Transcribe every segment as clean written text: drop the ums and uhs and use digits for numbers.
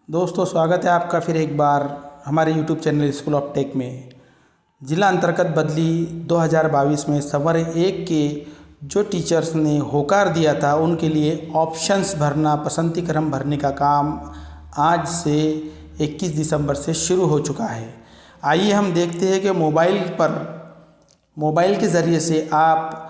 दोस्तों, स्वागत है आपका फिर एक बार हमारे YouTube channel school of tech में। जिला अंतर्गत बदली 2022 में संवर 1 के जो टीचर्स ने होकार दिया था उनके लिए ऑप्शंस भरना, पसंती क्रम भरने का काम आज से 21 दिसंबर से शुरू हो चुका है। आइए हम देखते हैं कि मोबाइल के ज़रिए से आप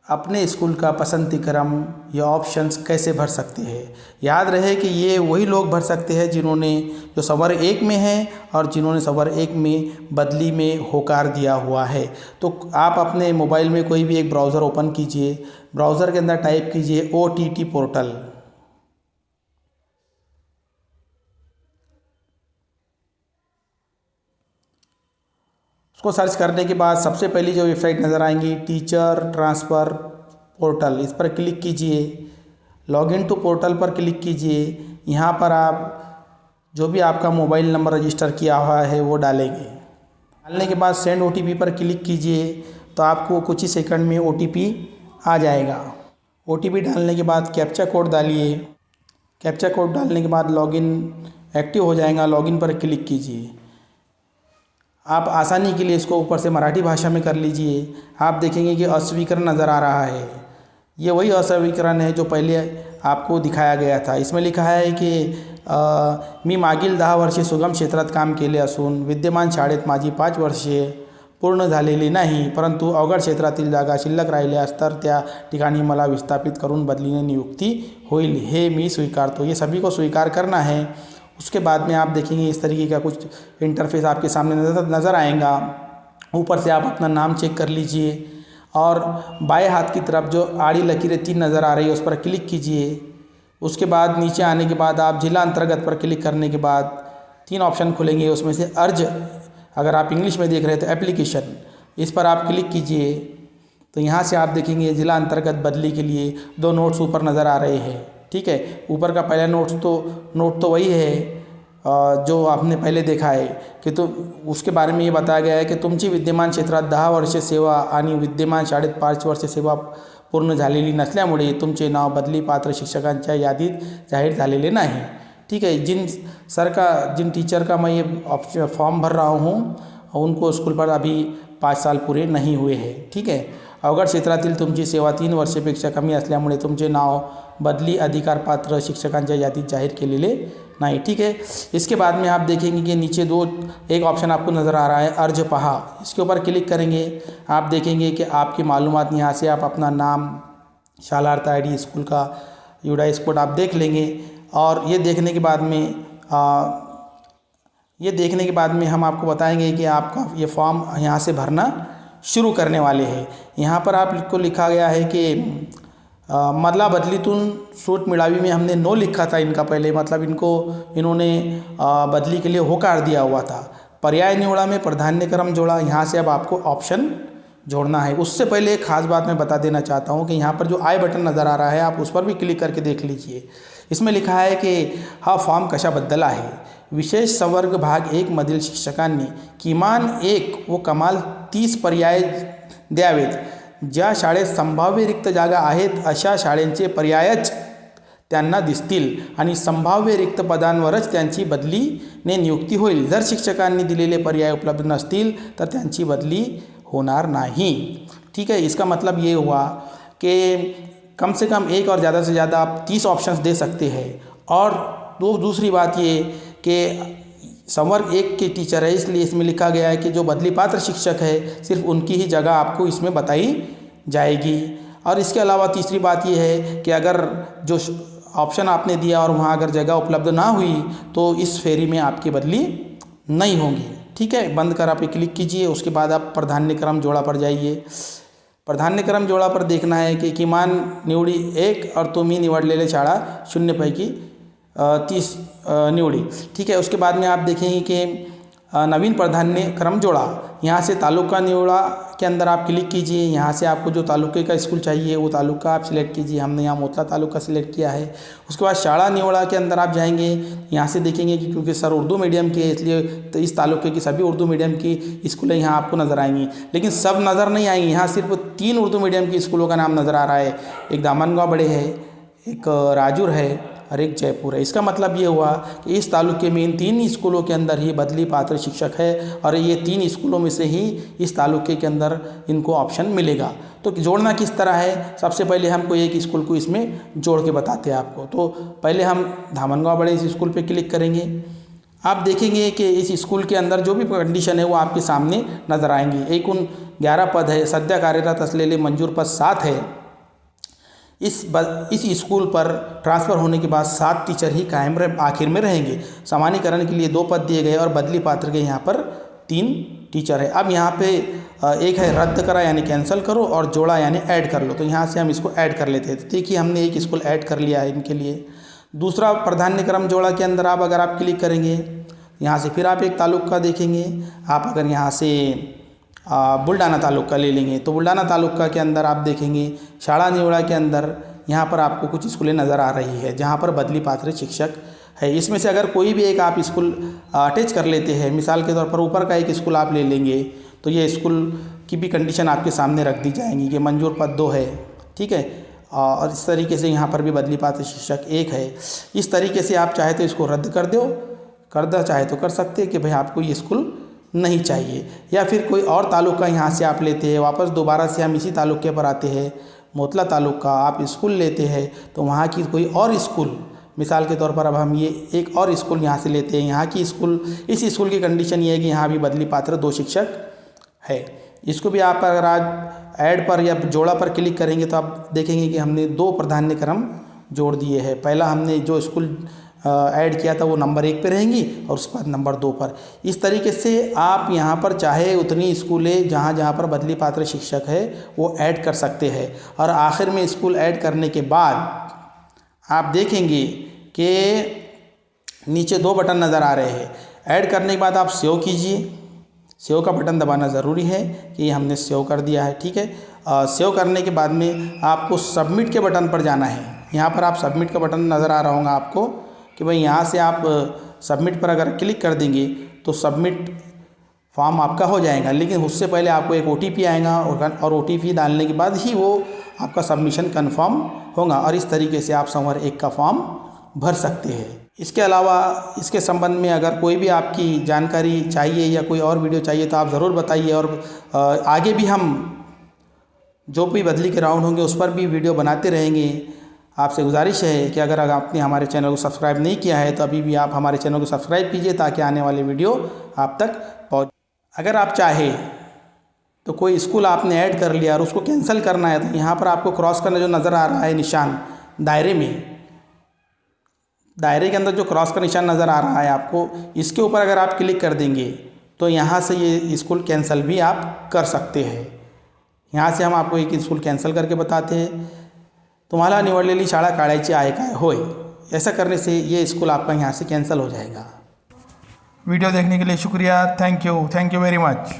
अपने स्कूल का पसंती क्रम या ऑप्शंस कैसे भर सकते हैं। याद रहे कि ये वही लोग भर सकते हैं जिन्होंने जो संवर 1 में हैं और जिन्होंने संवर 1 में बदली में होकार दिया हुआ है। तो आप अपने मोबाइल में कोई भी एक ब्राउज़र ओपन कीजिए, ब्राउज़र के अंदर टाइप कीजिए OTT पोर्टल। उसको सर्च करने के बाद सबसे पहली जो वेबसाइट नज़र आएंगी टीचर ट्रांसफ़र पोर्टल, इस पर क्लिक कीजिए। लॉगिन टू पोर्टल पर क्लिक कीजिए। यहाँ पर आप जो भी आपका मोबाइल नंबर रजिस्टर किया हुआ है वो डालेंगे। डालने के बाद सेंड OTP पर क्लिक कीजिए तो आपको कुछ ही सेकंड में OTP आ जाएगा। OTP डालने के बाद कैप्चा कोड डालिए। कैप्चा कोड डालने के बाद लॉगिन एक्टिव हो जाएगा। लॉगिन पर क्लिक कीजिए। आप आसानी के लिए इसको ऊपर से मराठी भाषा में कर लीजिए। आप देखेंगे कि अस्वीकरण नज़र आ रहा है। ये वही अस्वीकरण है जो पहले आपको दिखाया गया था। इसमें लिखा है कि मी मागील 10 वर्षे सुगम क्षेत्रात काम केले असून विद्यमान शाळेत माझी 5 वर्षे पूर्ण झालेली नाही, परंतु अवघड क्षेत्रातील जागा शिल्लक राहिल्यास तर त्या ठिकाणी मला विस्थापित करून बदलीने नियुक्ती होईल, हे मी स्वीकारतो। ये सभी को स्वीकार करना है। उसके बाद में आप देखेंगे इस तरीके का कुछ इंटरफेस आपके सामने नज़र आएगा। ऊपर से आप अपना नाम चेक कर लीजिए और बाएं हाथ की तरफ जो आड़ी लकीरें 3 नज़र आ रही है उस पर क्लिक कीजिए। उसके बाद नीचे आने के बाद आप जिला अंतर्गत पर क्लिक करने के बाद 3 ऑप्शन खुलेंगे। उसमें से अर्ज, अगर आप इंग्लिश में देख रहे हैं तो एप्लीकेशन, इस पर आप क्लिक कीजिए। तो यहाँ से आप देखेंगे जिला अंतर्गत बदली के लिए 2 नोट्स ऊपर नज़र आ रहे हैं। ठीक है, ऊपर का पहला नोट तो वही है जो आपने पहले देखा है कि तो उसके बारे में ये बताया गया है की तुमची विद्यमान क्षेत्रात 10 वर्षे सेवा आणि विद्यमान शाळेत 5 वर्षे सेवा पूर्ण झालेली नसल्यामुळे तुमचे नाव बदली पात्र शिक्षकांच्या यादीत जाहीर झालेले नाही। ठीक है, जिन टीचर का मैं ये फॉर्म भर रहा हूँ उनको स्कूल पर अभी 5 साल पूरे नहीं हुए हैं। ठीक है, अवघड क्षेत्रातील तुमची सेवा 3 वर्षापेक्षा कमी असल्यामुळे तुमचे नाव बदली अधिकारपात्र शिक्षकांच्या यादीत जाहीर केलेले नहीं। ठीक है, इसके बाद में आप देखेंगे कि नीचे एक ऑप्शन आपको नज़र आ रहा है अर्ज पहा। इसके ऊपर क्लिक करेंगे। आप देखेंगे कि आपकी मालूमात यहाँ से आप अपना नाम, शालार्थ ID, स्कूल का यूडाइस कोड आप देख लेंगे। और ये देखने के बाद में हम आपको बताएंगे कि आपका ये फॉर्म यहाँ से भरना शुरू करने वाले हैं। यहाँ पर आपको लिखा गया है कि मधला बदलीतून सूट मिळावी में हमने नो लिखा था इनका पहले, मतलब इन्होंने बदली के लिए होकार दिया हुआ था। पर्याय निवड़ा में प्राधान्यक्रम जोड़ा, यहाँ से अब आपको ऑप्शन जोड़ना है। उससे पहले एक खास बात मैं बता देना चाहता हूँ कि यहाँ पर जो आई बटन नज़र आ रहा है आप उस पर भी क्लिक करके देख लीजिए। इसमें लिखा है कि हा फॉर्म कशाबद्दल आहे। विशेष संवर्ग भाग 1 मधील शिक्षकांनी किमान 1 व कमाल 30 पर्याय द्यावेत। ज्या शाळेत संभाव्य रिक्त जागा आहेत अशा शाळेंचे पर्यायच त्यांना दिसतील आणि संभाव्य रिक्त पदांवरच त्यांची बदलीने नियुक्ती होईल। जर शिक्षकांनी दिलेले पर्याय उपलब्ध नसतील तर त्यांची बदली होणार नहीं। ठीक है, इसका मतलब ये हुआ कि कम से कम 1 और ज़्यादा से ज़्यादा आप 30 ऑप्शंस दे सकते हैं। और दूसरी बात ये कि संवर्ग 1 के टीचर है, इसलिए इसमें लिखा गया है कि जो बदली पात्र शिक्षक है सिर्फ उनकी ही जगह आपको इसमें बताई जाएगी। और इसके अलावा तीसरी बात ये है कि अगर जो ऑप्शन आपने दिया और वहाँ अगर जगह उपलब्ध ना हुई तो इस फेरी में आपकी बदली नहीं होगी। ठीक है, बंद कर आप क्लिक कीजिए। उसके बाद आप प्राधान्यक्रम जोड़ा पर जाइए। प्राधान्यक्रम जोड़ा पर देखना है कि किमान निवडी 1 और तुम्ही निवडलेले शाळा 0 पैकी 30 निवडी। ठीक है, उसके बाद में आप देखेंगे कि नवीन प्राधान्यक्रम जोड़ा, यहाँ से तालुका निवड़ा के अंदर आप क्लिक कीजिए। यहाँ से आपको जो तालुके का स्कूल चाहिए वो तालुका आप सिलेक्ट कीजिए। हमने यहाँ मोतला तालुका सिलेक्ट किया है। उसके बाद शाला निवड़ा के अंदर आप जाएंगे। यहाँ से देखेंगे कि क्योंकि सर उर्दू मीडियम के, इसलिए तो इस तालुके की सभी उर्दू मीडियम की स्कूलें यहाँ आपको नज़र आएंगी, लेकिन सब नज़र नहीं आएंगी। यहाँ सिर्फ 3 उर्दू मीडियम की स्कूलों का नाम नज़र आ रहा है। एक दामनगांव बड़े है, एक राजूर है और एक जयपुर है। इसका मतलब ये हुआ कि इस तालुके में इन 3 स्कूलों के अंदर ही बदली पात्र शिक्षक है और ये 3 स्कूलों में से ही इस तालुके के अंदर इनको ऑप्शन मिलेगा। तो जोड़ना किस तरह है, सबसे पहले हमको एक स्कूल को इसमें जोड़ के बताते हैं आपको। तो पहले हम धामनगांव बड़े इस स्कूल पे क्लिक करेंगे। आप देखेंगे कि इस स्कूल के अंदर जो भी कंडीशन है वो आपके सामने नज़र आएंगी। एक उन 11 पद है, सद्य कार्यरत असलेले मंजूर पद 7 है। इस स्कूल पर ट्रांसफ़र होने के बाद 7 टीचर ही कायम आखिर में रहेंगे। सामान्यकरण के लिए 2 पद दिए गए और बदली पात्र के यहाँ पर 3 टीचर है। अब यहाँ पे एक है रद्द करा यानी कैंसिल करो और जोड़ा यानी ऐड कर लो। तो यहाँ से हम इसको ऐड कर लेते हैं। तो देखिए हमने एक स्कूल ऐड कर लिया है इनके लिए। दूसरा प्राधान्य क्रम जोड़ा के अंदर आप अगर आप क्लिक करेंगे यहाँ से फिर आप एक तालुका देखेंगे। आप अगर यहाँ से बुल्ढाना तालुका ले लेंगे तो बुल्ढाना तालुका के अंदर आप देखेंगे शाला निवड़ा के अंदर यहाँ पर आपको कुछ स्कूलें नज़र आ रही है जहाँ पर बदली पात्र शिक्षक है। इसमें से अगर कोई भी एक आप स्कूल अटैच कर लेते हैं, मिसाल के तौर पर ऊपर का एक स्कूल आप ले लेंगे तो ये स्कूल की भी कंडीशन आपके सामने रख दी जाएंगी कि मंजूर पद 2 है, ठीक है, और इस तरीके से यहाँ पर भी बदली पात्र शिक्षक 1 है। इस तरीके से आप चाहे तो इसको रद्द कर दो, चाहे तो कर सकते हैं कि भाई आपको ये स्कूल नहीं चाहिए। या फिर कोई और तालुका यहाँ से आप लेते हैं, वापस दोबारा से हम इसी तालुके पर आते हैं, मोतला तालुका आप स्कूल लेते हैं तो वहाँ की कोई और स्कूल, मिसाल के तौर पर अब हम ये एक और स्कूल यहाँ से लेते हैं। यहाँ की स्कूल, इस स्कूल की कंडीशन ये है कि यहाँ भी बदली पात्र 2 शिक्षक है। इसको भी आप अगर आज ऐड पर या जोड़ा पर क्लिक करेंगे तो आप देखेंगे कि हमने 2 प्राधान्य क्रम जोड़ दिए हैं। पहला हमने जो स्कूल ऐड किया था वो नंबर 1 पे रहेंगी और उसके बाद नंबर 2 पर। इस तरीके से आप यहाँ पर चाहे उतनी स्कूलें जहाँ पर बदली पात्र शिक्षक है वो ऐड कर सकते हैं। और आखिर में स्कूल ऐड करने के बाद आप देखेंगे कि नीचे 2 बटन नज़र आ रहे हैं। ऐड करने के बाद आप सेव कीजिए, सेव का बटन दबाना ज़रूरी है कि हमने सेव कर दिया है, ठीक है। सेव करने के बाद में आपको सबमिट के बटन पर जाना है। यहाँ पर आप सबमिट का बटन नज़र आ रहा होगा आपको कि भाई यहाँ से आप सबमिट पर अगर क्लिक कर देंगे तो सबमिट फॉर्म आपका हो जाएगा। लेकिन उससे पहले आपको एक OTP आएगा और OTP डालने के बाद ही वो आपका सबमिशन कन्फर्म होगा और इस तरीके से आप संवर 1 का फॉर्म भर सकते हैं। इसके अलावा इसके संबंध में अगर कोई भी आपकी जानकारी चाहिए या कोई और वीडियो चाहिए तो आप ज़रूर बताइए और आगे भी हम जो भी बदली के राउंड होंगे उस पर भी वीडियो बनाते रहेंगे। आपसे गुजारिश है कि अगर आपने हमारे चैनल को सब्सक्राइब नहीं किया है तो अभी भी आप हमारे चैनल को सब्सक्राइब कीजिए ताकि आने वाले वीडियो आप तक पहुँच। अगर आप चाहें तो कोई स्कूल आपने ऐड कर लिया और उसको कैंसिल करना है तो यहाँ पर आपको क्रॉस करना जो नज़र आ रहा है निशान दायरे में, दायरे के अंदर जो क्रॉस का निशान नज़र आ रहा है आपको, इसके ऊपर अगर आप क्लिक कर देंगे तो यहाँ से ये स्कूल कैंसिल भी आप कर सकते हैं। यहाँ से हम आपको एक स्कूल कैंसिल करके बताते हैं। तुम्हाला निवडलेली शाळा काढायची आहे काय, होय। ऐसा करने से ये स्कूल आपका यहाँ से कैंसिल हो जाएगा। वीडियो देखने के लिए शुक्रिया। Thank you very much.